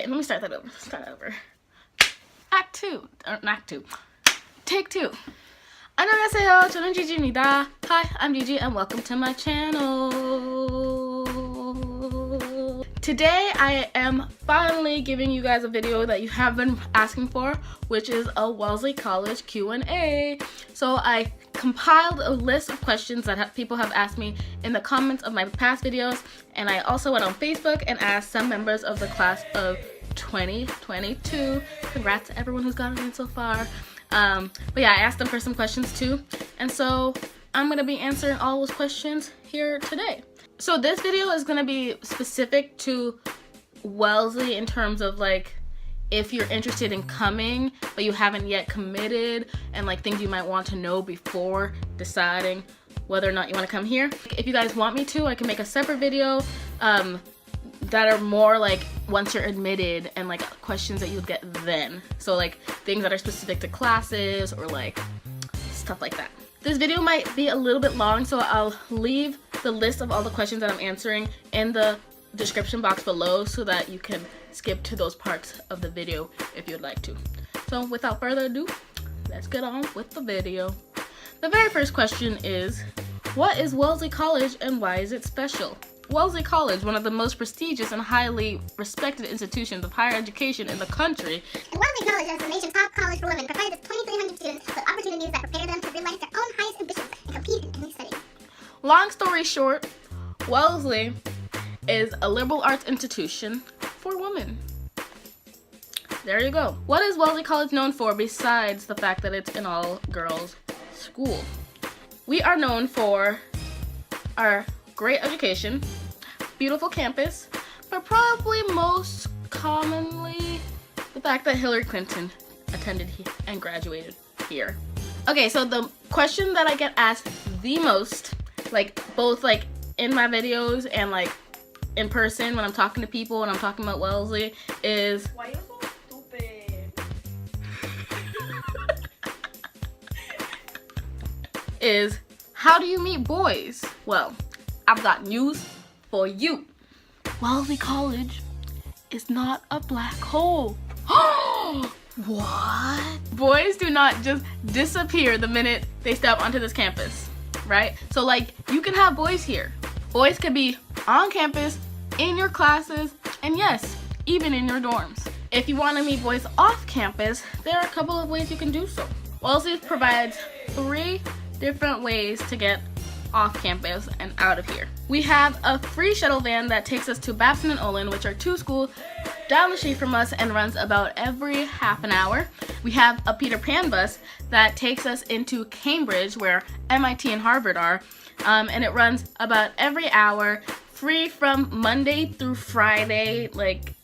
Okay, let me start that over. Start over. Act 2. Act 2. Take 2. 안녕하세요. 저는 Gigi입니다. Hi, I'm Gigi and welcome to my channel. Today I am finally giving you guys a video that you have been asking for, which is a Wellesley College Q&A. So I compiled a list of questions that people have asked me in the comments of my past videos, and I also went on Facebook and asked some members of the class of 2022. Congrats to everyone who's gotten in so far. But yeah, I asked them for some questions too, and so I'm gonna be answering all those questions here today. So this video is gonna be specific to Wellesley in terms of like if you're interested in coming but you haven't yet committed, and like things you might want to know before deciding whether or not you want to come here. If you guys want me to, I can make a separate video that are more like once you're admitted and like questions that you'll get then. So like things that are specific to classes or like stuff like that. This video might be a little bit long, so I'll leave the list of all the questions that I'm answering in the description box below so that you can skip to those parts of the video if you'd like to. So without further ado, let's get on with the video. The very first question is, what is Wellesley College and why is it special? Wellesley College, one of the most prestigious and highly respected institutions of higher education in the country. And Wellesley College is the nation's top college for women, provided its 2,300 students with opportunities that prepare them to realize their own highest ambitions and compete in any setting. Long story short, Wellesley is a liberal arts institution for women. There you go. What is Wellesley College known for besides the fact that it's an all-girls school? We are known for our great education, beautiful campus, but probably most commonly the fact that Hillary Clinton attended here and graduated here. Okay, so the question that I get asked the most, like both like in my videos and like in person when I'm talking to people when I'm talking about Wellesley, is why you so stupid? is how do you meet boys? Well, I've got news for you. Wellesley College is not a black hole. What? Boys do not just disappear the minute they step onto this campus, right? So like you can have boys here. Boys could be on campus, in your classes, and yes, even in your dorms. If you want to meet boys off campus, there are a couple of ways you can do so. Wellesley provides 3 different ways to get off campus and out of here. We have a free shuttle van that takes us to Babson and Olin, which are 2 schools down the street from us and runs about every half an hour. We have a Peter Pan bus that takes us into Cambridge, where MIT and Harvard are, and it runs about every hour, free from Monday through Friday, like,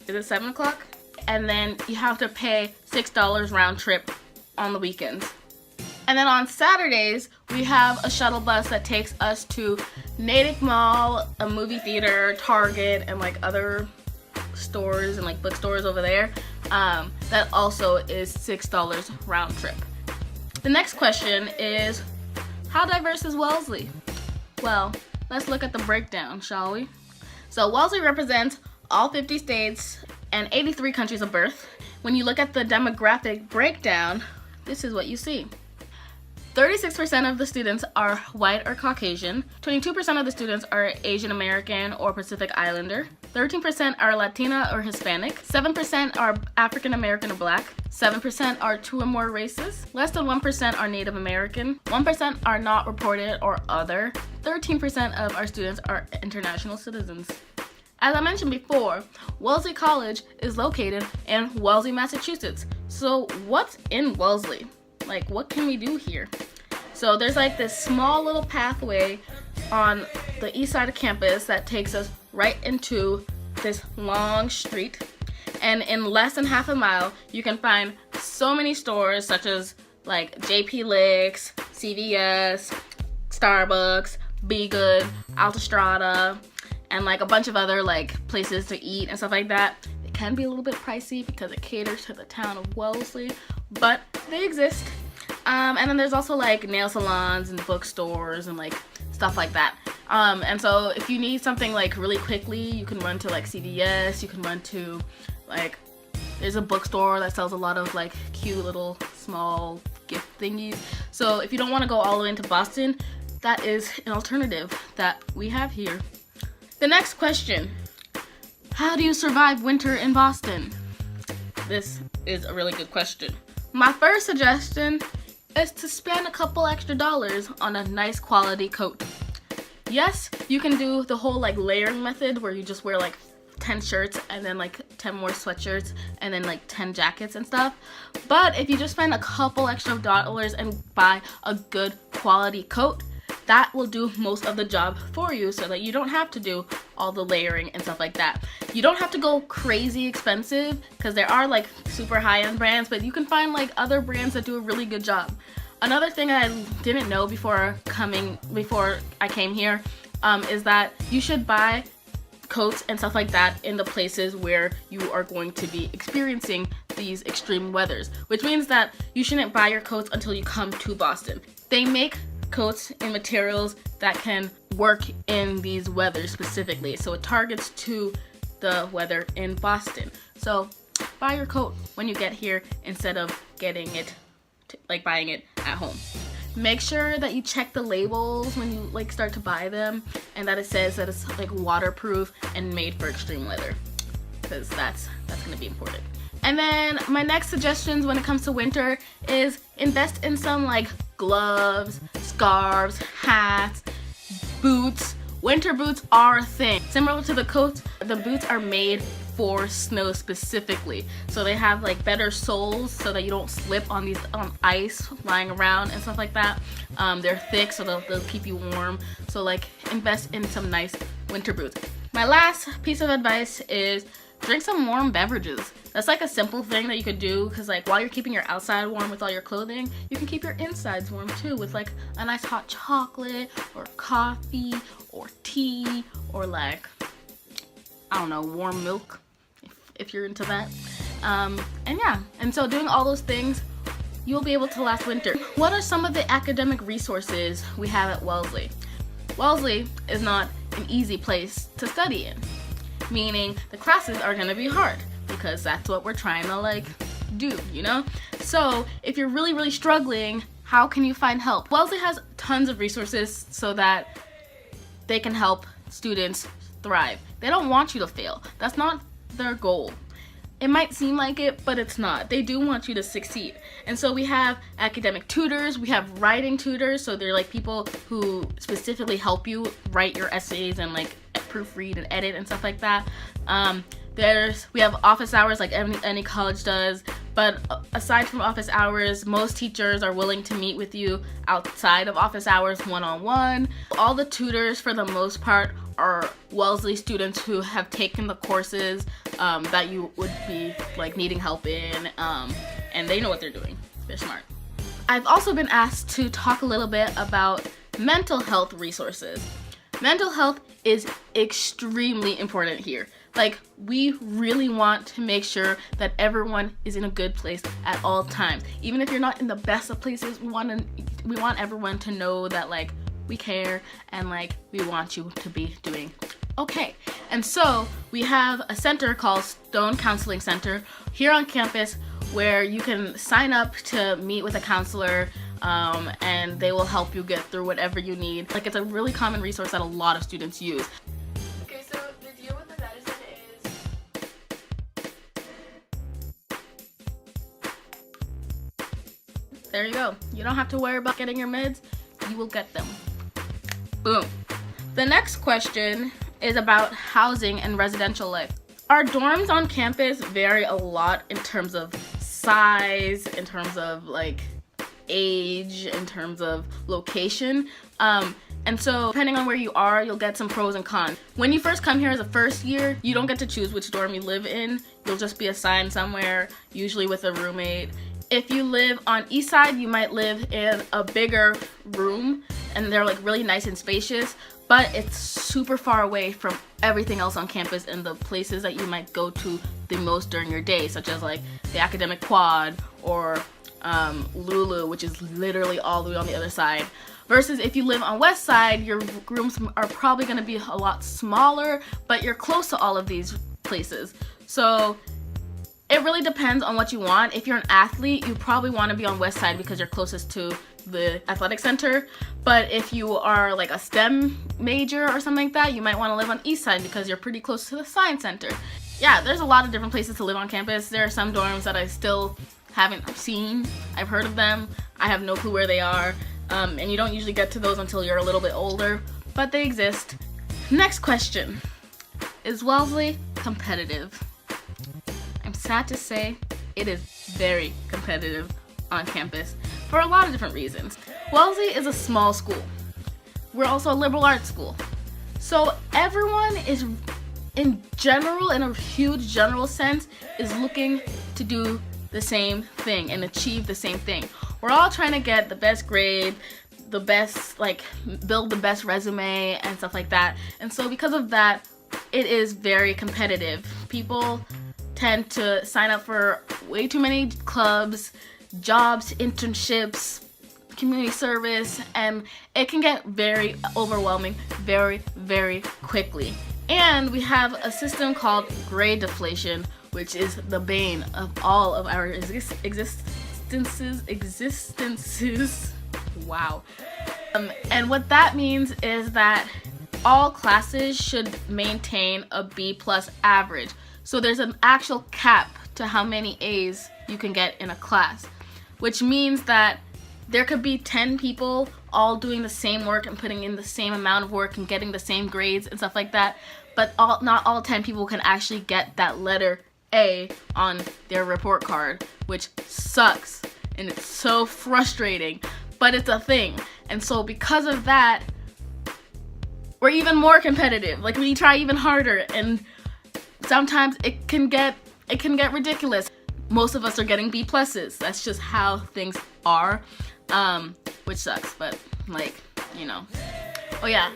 is it 7 o'clock? And then you have to pay $6 round trip on the weekends. And then on Saturdays, we have a shuttle bus that takes us to Natick Mall, a movie theater, Target, and like other stores and like bookstores over there. That also is $6 round trip. The next question is, how diverse is Wellesley? Well, let's look at the breakdown, shall we? So Wellesley represents all 50 states and 83 countries of birth. When you look at the demographic breakdown, this is what you see. 36% of the students are white or Caucasian, 22% of the students are Asian American or Pacific Islander, 13% are Latina or Hispanic, 7% are African American or Black, 7% are 2 or more races, less than 1% are Native American, 1% are not reported or other, 13% of our students are international citizens. As I mentioned before, Wellesley College is located in Wellesley, Massachusetts. So what's in Wellesley? Like, what can we do here? So there's like this small little pathway on the east side of campus that takes us right into this long street. And in less than half a mile, you can find so many stores such as like JP Licks, CVS, Starbucks, Be Good, Altastrada, and like a bunch of other like places to eat and stuff like that. It can be a little bit pricey because it caters to the town of Wellesley, but they exist. And then there's also like nail salons and bookstores and like stuff like that. And so if you need something like really quickly, you can run to like CVS, you can run to like, there's a bookstore that sells a lot of like cute little small gift thingies. So if you don't want to go all the way into Boston, that is an alternative that we have here. The next question, how do you survive winter in Boston? This is a really good question. My first suggestion is to spend a couple extra dollars on a nice quality coat. Yes, you can do the whole like layering method where you just wear like 10 shirts and then like 10 more sweatshirts and then like 10 jackets and stuff. But if you just spend a couple extra dollars and buy a good quality coat, that will do most of the job for you so that you don't have to do all the layering and stuff like that. You don't have to go crazy expensive because there are like super high-end brands, but you can find like other brands that do a really good job. Another thing I didn't know before I came here is that you should buy coats and stuff like that in the places where you are going to be experiencing these extreme weathers, which means that you shouldn't buy your coats until you come to Boston. They make coats in materials that can work in these weathers specifically, so it targets to the weather in Boston. So buy your coat when you get here instead of getting it like buying it at home. Make sure that you check the labels when you like start to buy them, and that it says that it's like waterproof and made for extreme weather, because that's going to be important. And then my next suggestions when it comes to winter is invest in some like gloves, scarves, hats, boots. Winter boots are a thing. Similar to the coats, the boots are made for snow specifically. So they have like better soles so that you don't slip on these ice lying around and stuff like that. They're thick so they'll keep you warm. So like invest in some nice winter boots. My last piece of advice is drink some warm beverages. That's like a simple thing that you could do because like while you're keeping your outside warm with all your clothing, you can keep your insides warm too with like a nice hot chocolate or coffee or tea or like, I don't know, warm milk if you're into that. And so doing all those things, you'll be able to last winter. What are some of the academic resources we have at Wellesley? Wellesley is not an easy place to study in, meaning the classes are gonna be hard because that's what we're trying to like do, you know? So if you're really, really struggling, how can you find help? Wellesley has tons of resources so that they can help students thrive. They don't want you to fail. That's not their goal. It might seem like it, but it's not. They do want you to succeed. And so we have academic tutors, we have writing tutors, so they're like people who specifically help you write your essays and like proofread and edit and stuff like that. We have office hours like any college does, but aside from office hours, most teachers are willing to meet with you outside of office hours one-on-one. All the tutors for the most part are Wellesley students who have taken the courses that you would be like needing help in, and they know what they're doing. They're smart. I've also been asked to talk a little bit about mental health resources. Mental health is extremely important here. Like, we really want to make sure that everyone is in a good place at all times. Even if you're not in the best of places, we want everyone to know that like we care and like we want you to be doing okay. And so we have a center called Stone Counseling Center here on campus where you can sign up to meet with a counselor, and they will help you get through whatever you need. Like, it's a really common resource that a lot of students use. Okay, so the deal with the medicine is... There you go. You don't have to worry about getting your meds. You will get them. Boom. The next question is about housing and residential life. Our dorms on campus vary a lot in terms of size, in terms of like age, in terms of location. And so depending on where you are, you'll get some pros and cons. When you first come here as a first year, you don't get to choose which dorm you live in. You'll just be assigned somewhere, usually with a roommate. If you live on east side, you might live in a bigger room and they're like really nice and spacious, but it's super far away from everything else on campus and the places that you might go to the most during your day, such as like the academic quad or Lulu, which is literally all the way on the other side. Versus if you live on West Side, your rooms are probably going to be a lot smaller, but you're close to all of these places. So it really depends on what you want. If you're an athlete, you probably want to be on West Side because you're closest to the athletic center. But if you are like a STEM major or something like that, you might want to live on East Side because you're pretty close to the science center. Yeah, there's a lot of different places to live on campus. There are some dorms that I still haven't seen. I've heard of them. I have no clue where they are. And you don't usually get to those until you're a little bit older, but they exist. Next question. Is Wellesley competitive? I'm sad to say it is very competitive on campus for a lot of different reasons. Wellesley is a small school. We're also a liberal arts school. So everyone is, in general, in a huge general sense, is looking to do the same thing and achieve the same thing. We're all trying to get the best grade, the best, like, build the best resume and stuff like that. And so because of that, it is very competitive. People tend to sign up for way too many clubs, jobs, internships, community service, and it can get very overwhelming very, very quickly. And we have a system called grade deflation, which is the bane of all of our existences. Wow. And what that means is that all classes should maintain a B+ average. So there's an actual cap to how many A's you can get in a class, which means that there could be 10 people all doing the same work and putting in the same amount of work and getting the same grades and stuff like that, but not all 10 people can actually get that letter A on their report card, which sucks and it's so frustrating, but it's a thing. And so because of that, we're even more competitive. Like, we try even harder, and sometimes it can get ridiculous. Most of us are getting B+. That's just how things are, which sucks, but like, you know. Oh yeah,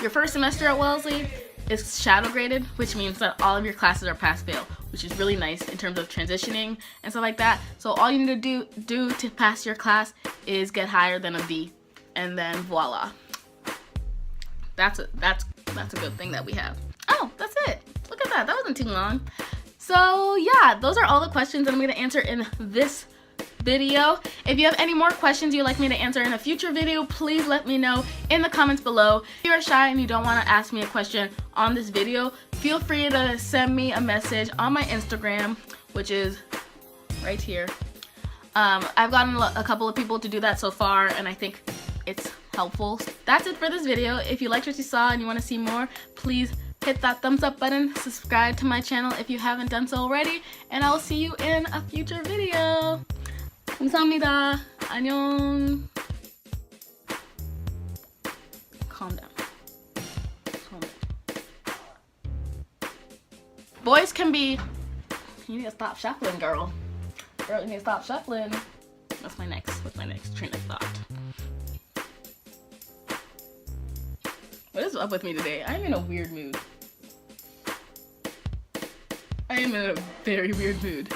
your first semester at Wellesley is shadow graded, which means that all of your classes are pass-fail, which is really nice in terms of transitioning and stuff like that. So all you need to do to pass your class is get higher than a B, and then voila. That's a good thing that we have. Oh, that's it. Look at that. That wasn't too long. So yeah, those are all the questions that I'm going to answer in this video. If you have any more questions you'd like me to answer in a future video, please let me know in the comments below. If you're shy and you don't want to ask me a question on this video, feel free to send me a message on my Instagram, which is right here. I've gotten a couple of people to do that so far, and I think it's helpful. That's it for this video. If you liked what you saw and you want to see more, please hit that thumbs up button, subscribe to my channel if you haven't done so already, and I will see you in a future video. 감사합니다. 안녕. Calm down. Calm down. Boys can be... You need to stop shuffling, girl. Girl, you need to stop shuffling. What's my next train of thought? What is up with me today? I'm in a weird mood. I am in a very weird mood.